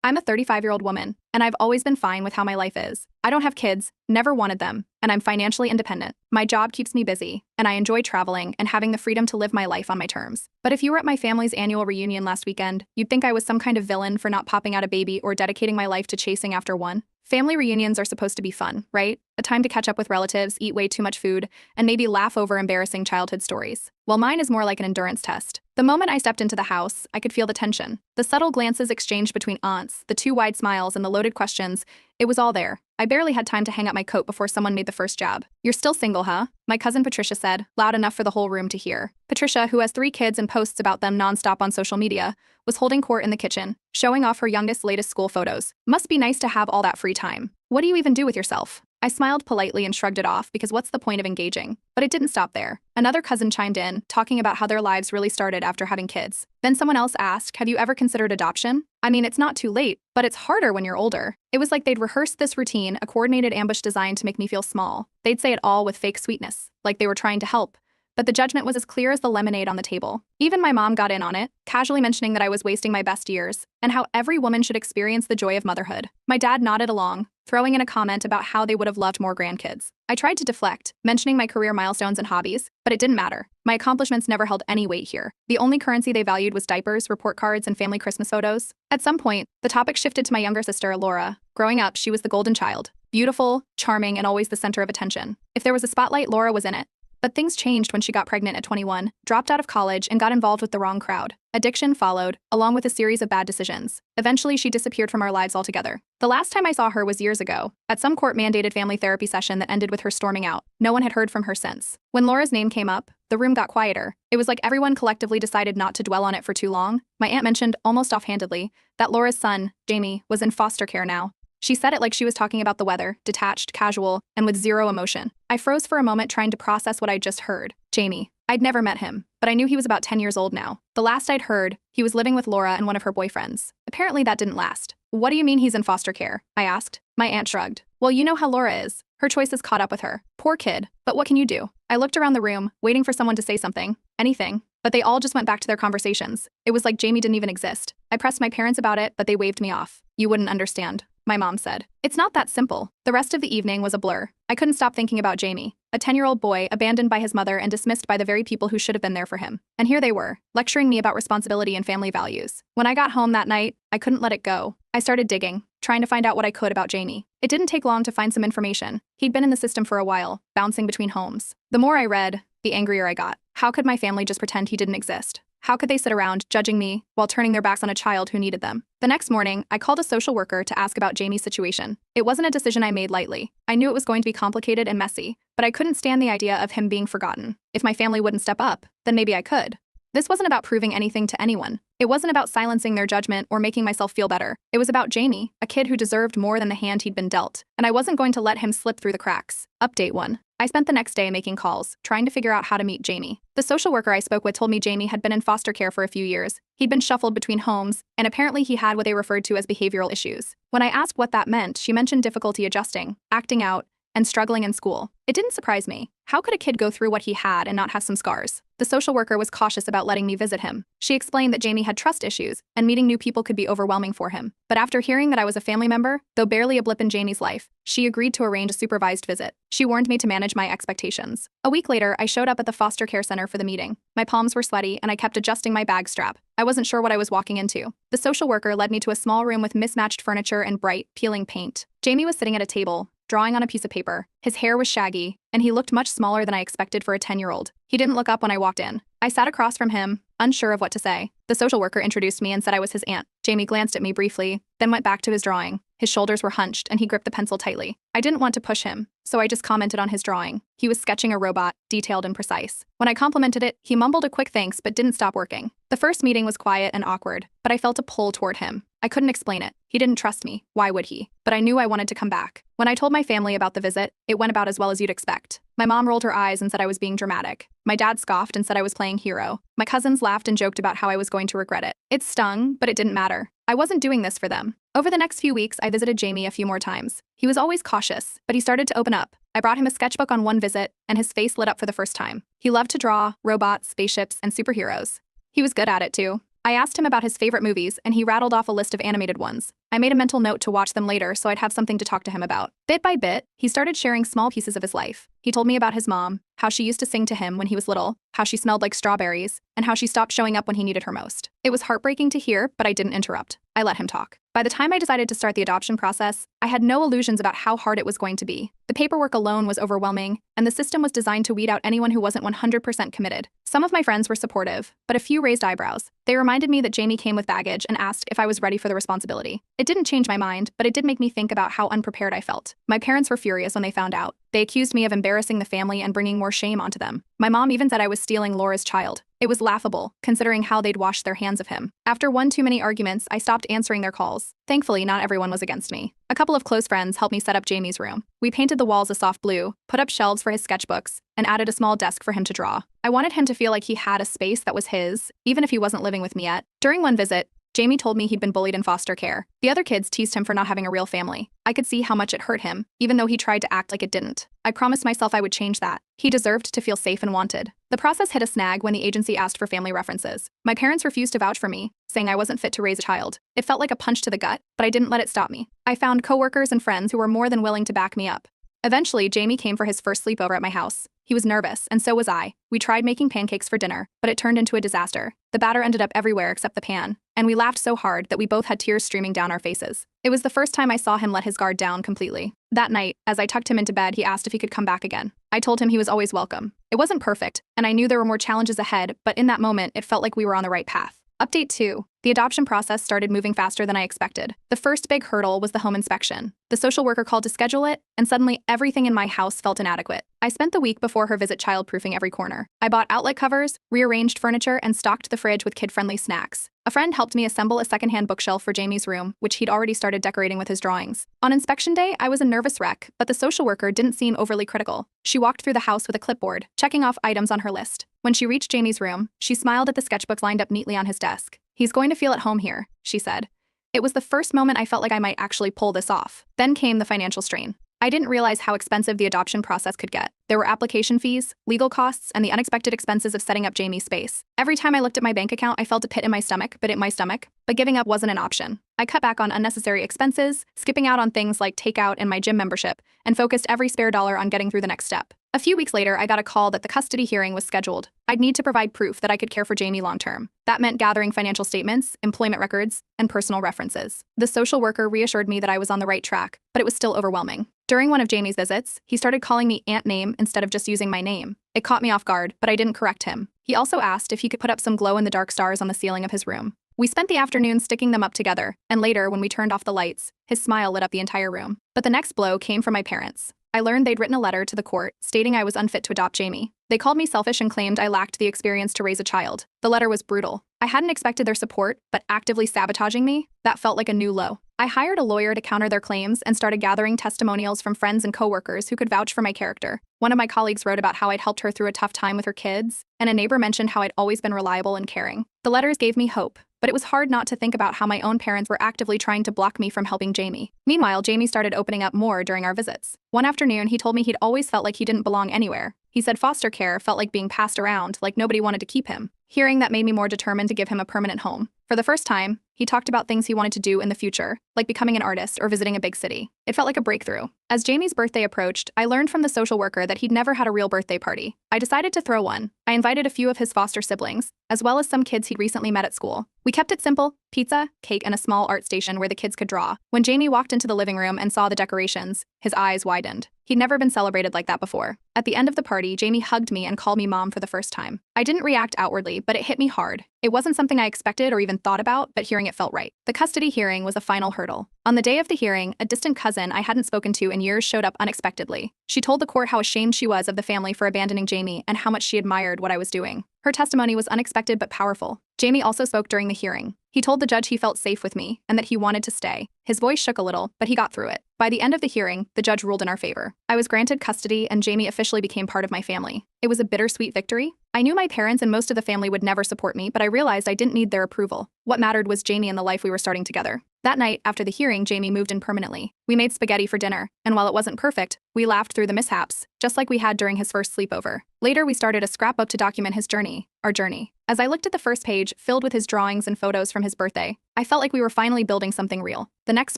I'm a 35-year-old woman, and I've always been fine with how my life is. I don't have kids, never wanted them, and I'm financially independent. My job keeps me busy, and I enjoy traveling and having the freedom to live my life on my terms. But if you were at my family's annual reunion last weekend, you'd think I was some kind of villain for not popping out a baby or dedicating my life to chasing after one. Family reunions are supposed to be fun, right? A time to catch up with relatives, eat way too much food, and maybe laugh over embarrassing childhood stories. Well, mine is more like an endurance test. The moment I stepped into the house, I could feel the tension. The subtle glances exchanged between aunts, the too wide smiles, and the loaded questions. It was all there. I barely had time to hang up my coat before someone made the first jab. "You're still single, huh?" My cousin Patricia said, loud enough for the whole room to hear. Patricia, who has 3 kids and posts about them nonstop on social media, was holding court in the kitchen, showing off her youngest's latest school photos. Must be nice to have all that free time. What do you even do with yourself? I smiled politely and shrugged it off because what's the point of engaging? But it didn't stop there. Another cousin chimed in, talking about how their lives really started after having kids. Then someone else asked, "Have you ever considered adoption?" I mean, it's not too late, but it's harder when you're older. It was like they'd rehearsed this routine, a coordinated ambush designed to make me feel small. They'd say it all with fake sweetness, like they were trying to help. But the judgment was as clear as the lemonade on the table. Even my mom got in on it, casually mentioning that I was wasting my best years, and how every woman should experience the joy of motherhood. My dad nodded along, throwing in a comment about how they would have loved more grandkids. I tried to deflect, mentioning my career milestones and hobbies, but it didn't matter. My accomplishments never held any weight here. The only currency they valued was diapers, report cards, and family Christmas photos. At some point, the topic shifted to my younger sister, Laura. Growing up, she was the golden child. Beautiful, charming, and always the center of attention. If there was a spotlight, Laura was in it. But things changed when she got pregnant at 21, dropped out of college, and got involved with the wrong crowd. Addiction followed, along with a series of bad decisions. Eventually, she disappeared from our lives altogether. The last time I saw her was years ago, at some court-mandated family therapy session that ended with her storming out. No one had heard from her since. When Laura's name came up, the room got quieter. It was like everyone collectively decided not to dwell on it for too long. My aunt mentioned, almost offhandedly, that Laura's son, Jamie, was in foster care now. She said it like she was talking about the weather, detached, casual, and with zero emotion. I froze for a moment trying to process what I'd just heard. Jamie. I'd never met him, but I knew he was about 10 years old now. The last I'd heard, he was living with Laura and one of her boyfriends. Apparently that didn't last. "What do you mean he's in foster care?" I asked. My aunt shrugged. "Well, you know how Laura is. Her choices caught up with her. Poor kid. But what can you do?" I looked around the room, waiting for someone to say something. Anything. But they all just went back to their conversations. It was like Jamie didn't even exist. I pressed my parents about it, but they waved me off. "You wouldn't understand," my mom said. It's not that simple. The rest of the evening was a blur. I couldn't stop thinking about Jamie, a 10-year-old boy abandoned by his mother and dismissed by the very people who should have been there for him. And here they were, lecturing me about responsibility and family values. When I got home that night, I couldn't let it go. I started digging, trying to find out what I could about Jamie. It didn't take long to find some information. He'd been in the system for a while, bouncing between homes. The more I read, the angrier I got. How could my family just pretend he didn't exist? How could they sit around, judging me, while turning their backs on a child who needed them? The next morning, I called a social worker to ask about Jamie's situation. It wasn't a decision I made lightly. I knew it was going to be complicated and messy, but I couldn't stand the idea of him being forgotten. If my family wouldn't step up, then maybe I could. This wasn't about proving anything to anyone. It wasn't about silencing their judgment or making myself feel better. It was about Jamie, a kid who deserved more than the hand he'd been dealt, and I wasn't going to let him slip through the cracks. Update 1. I spent the next day making calls, trying to figure out how to meet Jamie. The social worker I spoke with told me Jamie had been in foster care for a few years. He'd been shuffled between homes, and apparently he had what they referred to as behavioral issues. When I asked what that meant, she mentioned difficulty adjusting, acting out, and struggling in school. It didn't surprise me. How could a kid go through what he had and not have some scars? The social worker was cautious about letting me visit him. She explained that Jamie had trust issues, and meeting new people could be overwhelming for him. But after hearing that I was a family member, though barely a blip in Jamie's life, she agreed to arrange a supervised visit. She warned me to manage my expectations. A week later, I showed up at the foster care center for the meeting. My palms were sweaty, and I kept adjusting my bag strap. I wasn't sure what I was walking into. The social worker led me to a small room with mismatched furniture and bright, peeling paint. Jamie was sitting at a table, drawing on a piece of paper. His hair was shaggy, and he looked much smaller than I expected for a 10-year-old. He didn't look up when I walked in. I sat across from him, unsure of what to say. The social worker introduced me and said I was his aunt. Jamie glanced at me briefly, then went back to his drawing. His shoulders were hunched, and he gripped the pencil tightly. I didn't want to push him, so I just commented on his drawing. He was sketching a robot, detailed and precise. When I complimented it, he mumbled a quick thanks but didn't stop working. The first meeting was quiet and awkward, but I felt a pull toward him. I couldn't explain it. He didn't trust me. Why would he? But I knew I wanted to come back. When I told my family about the visit, it went about as well as you'd expect. My mom rolled her eyes and said I was being dramatic. My dad scoffed and said I was playing hero. My cousins laughed and joked about how I was going to regret it. It stung, but it didn't matter. I wasn't doing this for them. Over the next few weeks, I visited Jamie a few more times. He was always cautious, but he started to open up. I brought him a sketchbook on one visit, and his face lit up for the first time. He loved to draw robots, spaceships, and superheroes. He was good at it, too. I asked him about his favorite movies, and he rattled off a list of animated ones. I made a mental note to watch them later so I'd have something to talk to him about. Bit by bit, he started sharing small pieces of his life. He told me about his mom, how she used to sing to him when he was little, how she smelled like strawberries, and how she stopped showing up when he needed her most. It was heartbreaking to hear, but I didn't interrupt. I let him talk. By the time I decided to start the adoption process, I had no illusions about how hard it was going to be. The paperwork alone was overwhelming, and the system was designed to weed out anyone who wasn't 100% committed. Some of my friends were supportive, but a few raised eyebrows. They reminded me that Jamie came with baggage and asked if I was ready for the responsibility. It didn't change my mind, but it did make me think about how unprepared I felt. My parents were furious when they found out. They accused me of embarrassing the family and bringing more shame onto them. My mom even said I was stealing Laura's child. It was laughable, considering how they'd washed their hands of him. After one too many arguments, I stopped answering their calls. Thankfully, not everyone was against me. A couple of close friends helped me set up Jamie's room. We painted the walls a soft blue, put up shelves for his sketchbooks, and added a small desk for him to draw. I wanted him to feel like he had a space that was his, even if he wasn't living with me yet. During one visit, Jamie told me he'd been bullied in foster care. The other kids teased him for not having a real family. I could see how much it hurt him, even though he tried to act like it didn't. I promised myself I would change that. He deserved to feel safe and wanted. The process hit a snag when the agency asked for family references. My parents refused to vouch for me, saying I wasn't fit to raise a child. It felt like a punch to the gut, but I didn't let it stop me. I found coworkers and friends who were more than willing to back me up. Eventually, Jamie came for his first sleepover at my house. He was nervous, and so was I. We tried making pancakes for dinner, but it turned into a disaster. The batter ended up everywhere except the pan, and we laughed so hard that we both had tears streaming down our faces. It was the first time I saw him let his guard down completely. That night, as I tucked him into bed, he asked if he could come back again. I told him he was always welcome. It wasn't perfect, and I knew there were more challenges ahead, but in that moment, it felt like we were on the right path. Update 2. The adoption process started moving faster than I expected. The first big hurdle was the home inspection. The social worker called to schedule it, and suddenly everything in my house felt inadequate. I spent the week before her visit childproofing every corner. I bought outlet covers, rearranged furniture, and stocked the fridge with kid-friendly snacks. A friend helped me assemble a secondhand bookshelf for Jamie's room, which he'd already started decorating with his drawings. On inspection day, I was a nervous wreck, but the social worker didn't seem overly critical. She walked through the house with a clipboard, checking off items on her list. When she reached Jamie's room, she smiled at the sketchbooks lined up neatly on his desk. "He's going to feel at home here," she said. It was the first moment I felt like I might actually pull this off. Then came the financial strain. I didn't realize how expensive the adoption process could get. There were application fees, legal costs, and the unexpected expenses of setting up Jamie's space. Every time I looked at my bank account, I felt a pit in my stomach, but giving up wasn't an option. I cut back on unnecessary expenses, skipping out on things like takeout and my gym membership, and focused every spare dollar on getting through the next step. A few weeks later, I got a call that the custody hearing was scheduled. I'd need to provide proof that I could care for Jamie long-term. That meant gathering financial statements, employment records, and personal references. The social worker reassured me that I was on the right track, but it was still overwhelming. During one of Jamie's visits, he started calling me Aunt Name instead of just using my name. It caught me off guard, but I didn't correct him. He also asked if he could put up some glow-in-the-dark stars on the ceiling of his room. We spent the afternoon sticking them up together, and later, when we turned off the lights, his smile lit up the entire room. But the next blow came from my parents. I learned they'd written a letter to the court stating I was unfit to adopt Jamie. They called me selfish and claimed I lacked the experience to raise a child. The letter was brutal. I hadn't expected their support, but actively sabotaging me? That felt like a new low. I hired a lawyer to counter their claims and started gathering testimonials from friends and coworkers who could vouch for my character. One of my colleagues wrote about how I'd helped her through a tough time with her kids, and a neighbor mentioned how I'd always been reliable and caring. The letters gave me hope, but it was hard not to think about how my own parents were actively trying to block me from helping Jamie. Meanwhile, Jamie started opening up more during our visits. One afternoon, he told me he'd always felt like he didn't belong anywhere. He said foster care felt like being passed around, like nobody wanted to keep him. Hearing that made me more determined to give him a permanent home. For the first time, he talked about things he wanted to do in the future, like becoming an artist or visiting a big city. It felt like a breakthrough. As Jamie's birthday approached, I learned from the social worker that he'd never had a real birthday party. I decided to throw one. I invited a few of his foster siblings, as well as some kids he'd recently met at school. We kept it simple: pizza, cake, and a small art station where the kids could draw. When Jamie walked into the living room and saw the decorations, his eyes widened. He'd never been celebrated like that before. At the end of the party, Jamie hugged me and called me mom for the first time. I didn't react outwardly, but it hit me hard. It wasn't something I expected or even thought about, but hearing it felt right. The custody hearing was a final hurdle. On the day of the hearing, a distant cousin I hadn't spoken to in years showed up unexpectedly. She told the court how ashamed she was of the family for abandoning Jamie and how much she admired what I was doing. Her testimony was unexpected but powerful. Jamie also spoke during the hearing. He told the judge he felt safe with me and that he wanted to stay. His voice shook a little, but he got through it. By the end of the hearing, the judge ruled in our favor. I was granted custody and Jamie officially became part of my family. It was a bittersweet victory. I knew my parents and most of the family would never support me, but I realized I didn't need their approval. What mattered was Jamie and the life we were starting together. That night, after the hearing, Jamie moved in permanently. We made spaghetti for dinner, and while it wasn't perfect, we laughed through the mishaps, just like we had during his first sleepover. Later, we started a scrapbook to document his journey, our journey. As I looked at the first page, filled with his drawings and photos from his birthday, I felt like we were finally building something real. The next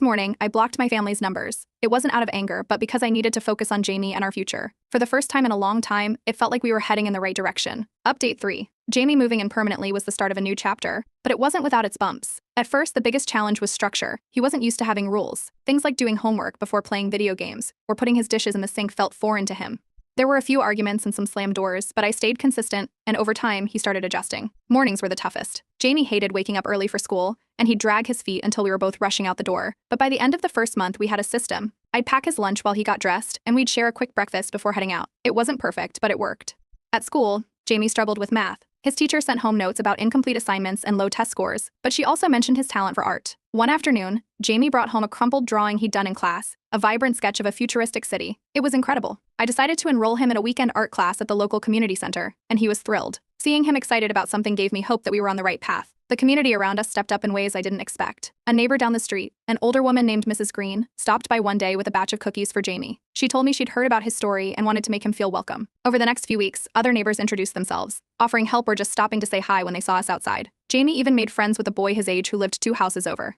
morning, I blocked my family's numbers. It wasn't out of anger, but because I needed to focus on Jamie and our future. For the first time in a long time, it felt like we were heading in the right direction. Update 3. Jamie moving in permanently was the start of a new chapter, but it wasn't without its bumps. At first, the biggest challenge was structure. He wasn't used to having rules. Things like doing homework before playing video games or putting his dishes in the sink felt foreign to him. There were a few arguments and some slammed doors, but I stayed consistent, and over time, he started adjusting. Mornings were the toughest. Jamie hated waking up early for school, and he'd drag his feet until we were both rushing out the door. But by the end of the first month, we had a system. I'd pack his lunch while he got dressed, and we'd share a quick breakfast before heading out. It wasn't perfect, but it worked. At school, Jamie struggled with math. His teacher sent home notes about incomplete assignments and low test scores, but she also mentioned his talent for art. One afternoon, Jamie brought home a crumpled drawing he'd done in class, a vibrant sketch of a futuristic city. It was incredible. I decided to enroll him in a weekend art class at the local community center, and he was thrilled. Seeing him excited about something gave me hope that we were on the right path. The community around us stepped up in ways I didn't expect. A neighbor down the street, an older woman named Mrs. Green, stopped by one day with a batch of cookies for Jamie. She told me she'd heard about his story and wanted to make him feel welcome. Over the next few weeks, other neighbors introduced themselves, offering help or just stopping to say hi when they saw us outside. Jamie even made friends with a boy his age who lived 2 houses over.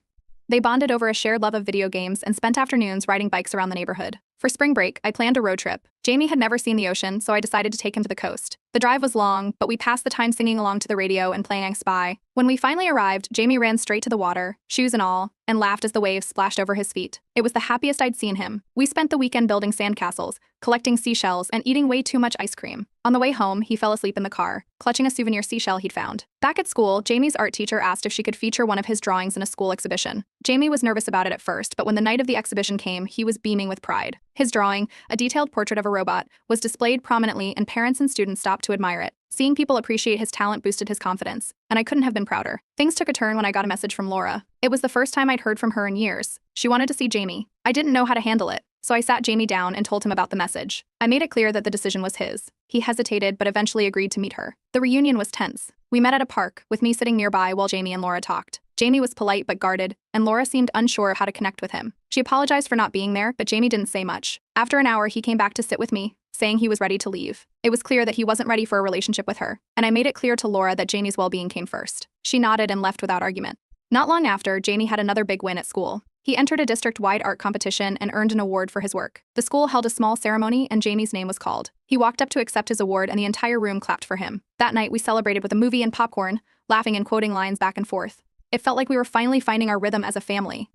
They bonded over a shared love of video games and spent afternoons riding bikes around the neighborhood. For spring break, I planned a road trip. Jamie had never seen the ocean, so I decided to take him to the coast. The drive was long, but we passed the time singing along to the radio and playing I Spy. When we finally arrived, Jamie ran straight to the water, shoes and all, and laughed as the waves splashed over his feet. It was the happiest I'd seen him. We spent the weekend building sandcastles, collecting seashells, and eating way too much ice cream. On the way home, he fell asleep in the car, clutching a souvenir seashell he'd found. Back at school, Jamie's art teacher asked if she could feature one of his drawings in a school exhibition. Jamie was nervous about it at first, but when the night of the exhibition came, he was beaming with pride. His drawing, a detailed portrait of a robot, was displayed prominently and parents and students stopped to admire it. Seeing people appreciate his talent boosted his confidence, and I couldn't have been prouder. Things took a turn when I got a message from Laura. It was the first time I'd heard from her in years. She wanted to see Jamie. I didn't know how to handle it, so I sat Jamie down and told him about the message. I made it clear that the decision was his. He hesitated but eventually agreed to meet her. The reunion was tense. We met at a park, with me sitting nearby while Jamie and Laura talked. Jamie was polite but guarded, and Laura seemed unsure of how to connect with him. She apologized for not being there, but Jamie didn't say much. After an hour, he came back to sit with me, saying he was ready to leave. It was clear that he wasn't ready for a relationship with her, and I made it clear to Laura that Jamie's well-being came first. She nodded and left without argument. Not long after, Jamie had another big win at school. He entered a district-wide art competition and earned an award for his work. The school held a small ceremony and Jamie's name was called. He walked up to accept his award and the entire room clapped for him. That night, we celebrated with a movie and popcorn, laughing and quoting lines back and forth. It felt like we were finally finding our rhythm as a family.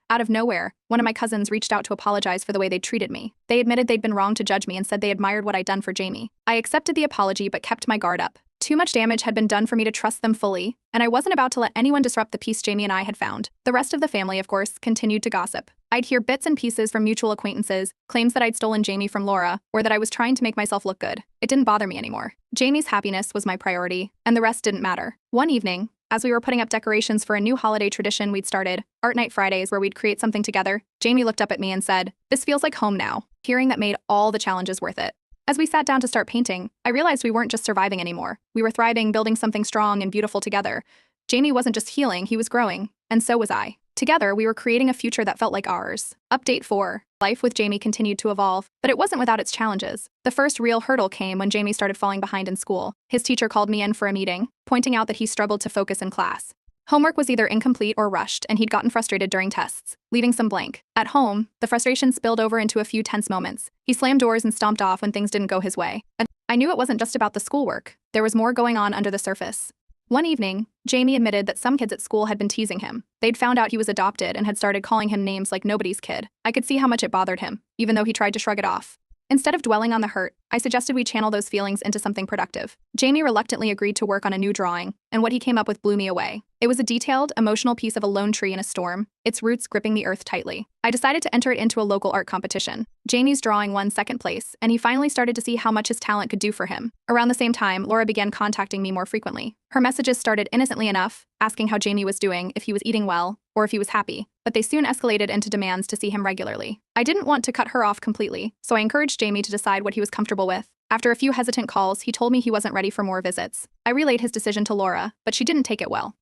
Out of nowhere, one of my cousins reached out to apologize for the way they'd treated me. They admitted they'd been wrong to judge me and said they admired what I'd done for Jamie. I accepted the apology but kept my guard up. Too much damage had been done for me to trust them fully, and I wasn't about to let anyone disrupt the peace Jamie and I had found. The rest of the family, of course, continued to gossip. I'd hear bits and pieces from mutual acquaintances, claims that I'd stolen Jamie from Laura, or that I was trying to make myself look good. It didn't bother me anymore. Jamie's happiness was my priority, and the rest didn't matter. One evening, as we were putting up decorations for a new holiday tradition we'd started, Art Night Fridays, where we'd create something together, Jamie looked up at me and said, "This feels like home now." Hearing that made all the challenges worth it. As we sat down to start painting, I realized we weren't just surviving anymore. We were thriving, building something strong and beautiful together. Jamie wasn't just healing, he was growing, and so was I. Together, we were creating a future that felt like ours. Update 4. Life with Jamie continued to evolve, but it wasn't without its challenges. The first real hurdle came when Jamie started falling behind in school. His teacher called me in for a meeting, pointing out that he struggled to focus in class. Homework was either incomplete or rushed, and he'd gotten frustrated during tests, leaving some blank. At home, the frustration spilled over into a few tense moments. He slammed doors and stomped off when things didn't go his way. And I knew it wasn't just about the schoolwork. There was more going on under the surface. One evening, Jamie admitted that some kids at school had been teasing him. They'd found out he was adopted and had started calling him names like nobody's kid. I could see how much it bothered him, even though he tried to shrug it off. Instead of dwelling on the hurt, I suggested we channel those feelings into something productive. Jamie reluctantly agreed to work on a new drawing, and what he came up with blew me away. It was a detailed, emotional piece of a lone tree in a storm, its roots gripping the earth tightly. I decided to enter it into a local art competition. Jamie's drawing won second place, and he finally started to see how much his talent could do for him. Around the same time, Laura began contacting me more frequently. Her messages started innocently enough, asking how Jamie was doing, if he was eating well, or if he was happy, but they soon escalated into demands to see him regularly. I didn't want to cut her off completely, so I encouraged Jamie to decide what he was comfortable with. After a few hesitant calls, he told me he wasn't ready for more visits. I relayed his decision to Laura, but she didn't take it well.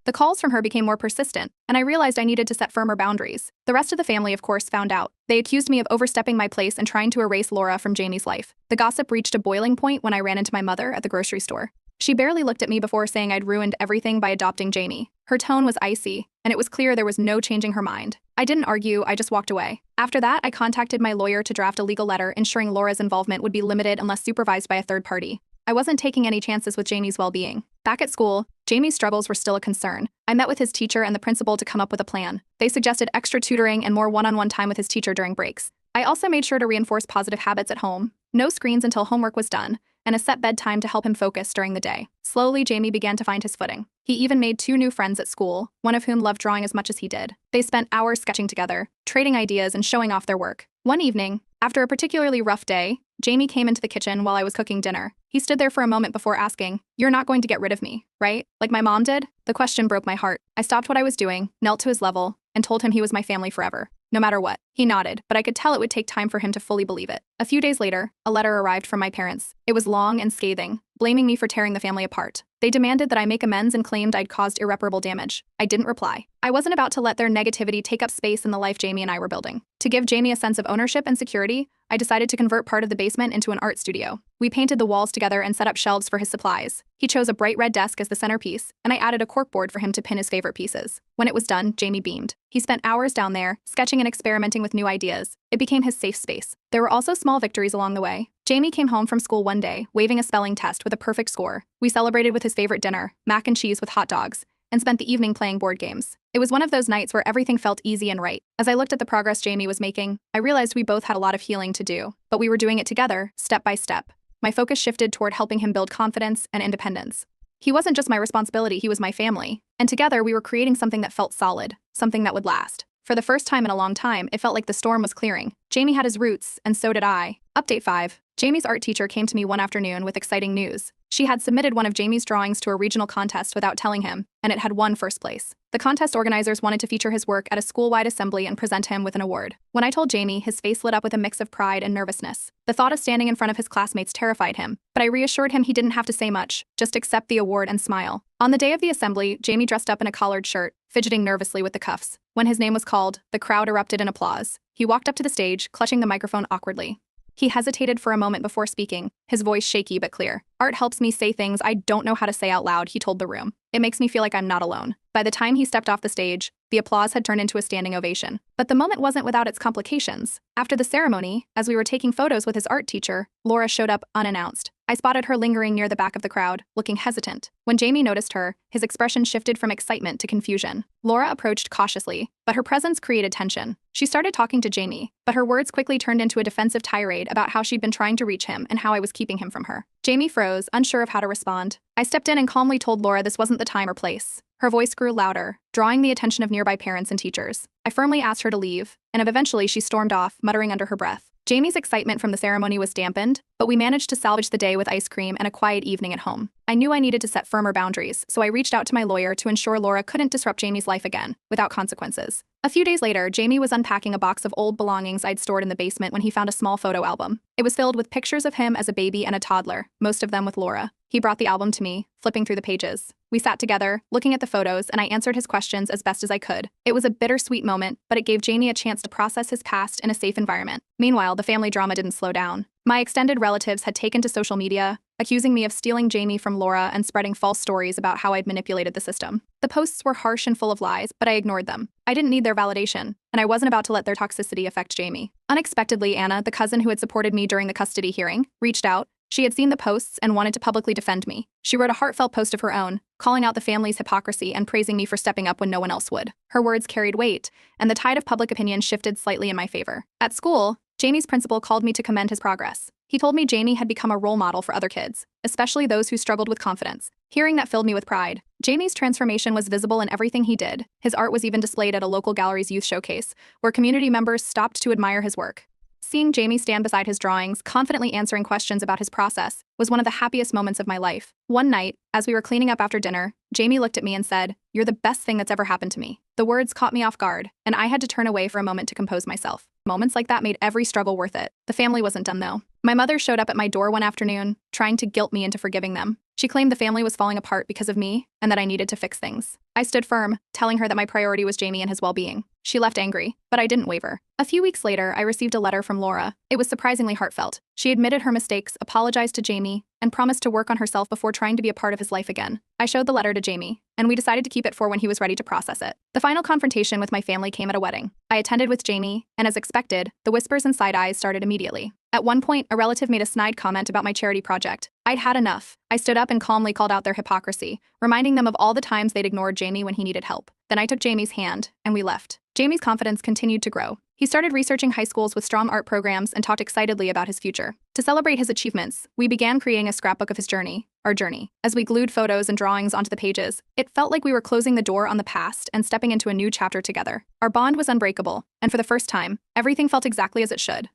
The calls from her became more persistent, and I realized I needed to set firmer boundaries. The rest of the family, of course, found out. They accused me of overstepping my place and trying to erase Laura from Jamie's life. The gossip reached a boiling point when I ran into my mother at the grocery store. She barely looked at me before saying I'd ruined everything by adopting Jamie. Her tone was icy, and it was clear there was no changing her mind. I didn't argue, I just walked away. After that, I contacted my lawyer to draft a legal letter ensuring Laura's involvement would be limited unless supervised by a third party. I wasn't taking any chances with Jamie's well-being. Back at school, Jamie's struggles were still a concern. I met with his teacher and the principal to come up with a plan. They suggested extra tutoring and more one-on-one time with his teacher during breaks. I also made sure to reinforce positive habits at home, no screens until homework was done, and a set bedtime to help him focus during the day. Slowly, Jamie began to find his footing. He even made 2 new friends at school, one of whom loved drawing as much as he did. They spent hours sketching together, trading ideas and showing off their work. One evening, after a particularly rough day, Jamie came into the kitchen while I was cooking dinner. He stood there for a moment before asking, "You're not going to get rid of me, right? Like my mom did?" The question broke my heart. I stopped what I was doing, knelt to his level, and told him he was my family forever. No matter what. He nodded, but I could tell it would take time for him to fully believe it. A few days later, a letter arrived from my parents. It was long and scathing, blaming me for tearing the family apart. They demanded that I make amends and claimed I'd caused irreparable damage. I didn't reply. I wasn't about to let their negativity take up space in the life Jamie and I were building. To give Jamie a sense of ownership and security, I decided to convert part of the basement into an art studio. We painted the walls together and set up shelves for his supplies. He chose a bright red desk as the centerpiece, and I added a corkboard for him to pin his favorite pieces. When it was done, Jamie beamed. He spent hours down there, sketching and experimenting with new ideas. It became his safe space. There were also small victories along the way. Jamie came home from school one day, waving a spelling test with a perfect score. We celebrated with his favorite dinner, mac and cheese with hot dogs, and spent the evening playing board games. It was one of those nights where everything felt easy and right. As I looked at the progress Jamie was making, I realized we both had a lot of healing to do, but we were doing it together, step by step. My focus shifted toward helping him build confidence and independence. He wasn't just my responsibility, he was my family. And together we were creating something that felt solid, something that would last. For the first time in a long time, it felt like the storm was clearing. Jamie had his roots, and so did I. Update 5. Jamie's art teacher came to me one afternoon with exciting news. She had submitted one of Jamie's drawings to a regional contest without telling him, and it had won first place. The contest organizers wanted to feature his work at a school-wide assembly and present him with an award. When I told Jamie, his face lit up with a mix of pride and nervousness. The thought of standing in front of his classmates terrified him, but I reassured him he didn't have to say much, just accept the award and smile. On the day of the assembly, Jamie dressed up in a collared shirt, fidgeting nervously with the cuffs. When his name was called, the crowd erupted in applause. He walked up to the stage, clutching the microphone awkwardly. He hesitated for a moment before speaking, his voice shaky but clear. "Art helps me say things I don't know how to say out loud," he told the room. "It makes me feel like I'm not alone." By the time he stepped off the stage, the applause had turned into a standing ovation. But the moment wasn't without its complications. After the ceremony, as we were taking photos with his art teacher, Laura showed up unannounced. I spotted her lingering near the back of the crowd, looking hesitant. When Jamie noticed her, his expression shifted from excitement to confusion. Laura approached cautiously, but her presence created tension. She started talking to Jamie, but her words quickly turned into a defensive tirade about how she'd been trying to reach him and how I was keeping him from her. Jamie froze, unsure of how to respond. I stepped in and calmly told Laura this wasn't the time or place. Her voice grew louder, drawing the attention of nearby parents and teachers. I firmly asked her to leave, and eventually she stormed off, muttering under her breath. Jamie's excitement from the ceremony was dampened, but we managed to salvage the day with ice cream and a quiet evening at home. I knew I needed to set firmer boundaries, so I reached out to my lawyer to ensure Laura couldn't disrupt Jamie's life again, without consequences. A few days later, Jamie was unpacking a box of old belongings I'd stored in the basement when he found a small photo album. It was filled with pictures of him as a baby and a toddler, most of them with Laura. He brought the album to me, flipping through the pages. We sat together, looking at the photos, and I answered his questions as best as I could. It was a bittersweet moment, but it gave Jamie a chance to process his past in a safe environment. Meanwhile, the family drama didn't slow down. My extended relatives had taken to social media, accusing me of stealing Jamie from Laura and spreading false stories about how I'd manipulated the system. The posts were harsh and full of lies, but I ignored them. I didn't need their validation, and I wasn't about to let their toxicity affect Jamie. Unexpectedly, Anna, the cousin who had supported me during the custody hearing, reached out. She had seen the posts and wanted to publicly defend me. She wrote a heartfelt post of her own, calling out the family's hypocrisy and praising me for stepping up when no one else would. Her words carried weight, and the tide of public opinion shifted slightly in my favor. At school, Jamie's principal called me to commend his progress. He told me Jamie had become a role model for other kids, especially those who struggled with confidence. Hearing that filled me with pride. Jamie's transformation was visible in everything he did. His art was even displayed at a local gallery's youth showcase, where community members stopped to admire his work. Seeing Jamie stand beside his drawings, confidently answering questions about his process, was one of the happiest moments of my life. One night, as we were cleaning up after dinner, Jamie looked at me and said, "You're the best thing that's ever happened to me." The words caught me off guard, and I had to turn away for a moment to compose myself. Moments like that made every struggle worth it. The family wasn't done though. My mother showed up at my door one afternoon, trying to guilt me into forgiving them. She claimed the family was falling apart because of me and that I needed to fix things. I stood firm, telling her that my priority was Jamie and his well-being. She left angry, but I didn't waver. A few weeks later, I received a letter from Laura. It was surprisingly heartfelt. She admitted her mistakes, apologized to Jamie, and promised to work on herself before trying to be a part of his life again. I showed the letter to Jamie, and we decided to keep it for when he was ready to process it. The final confrontation with my family came at a wedding. I attended with Jamie, and as expected, the whispers and side eyes started immediately. At one point, a relative made a snide comment about my charity project. I'd had enough. I stood up and calmly called out their hypocrisy, reminding them of all the times they'd ignored Jamie when he needed help. Then I took Jamie's hand, and we left. Jamie's confidence continued to grow. He started researching high schools with strong art programs and talked excitedly about his future. To celebrate his achievements, we began creating a scrapbook of his journey, our journey. As we glued photos and drawings onto the pages, it felt like we were closing the door on the past and stepping into a new chapter together. Our bond was unbreakable, and for the first time, everything felt exactly as it should.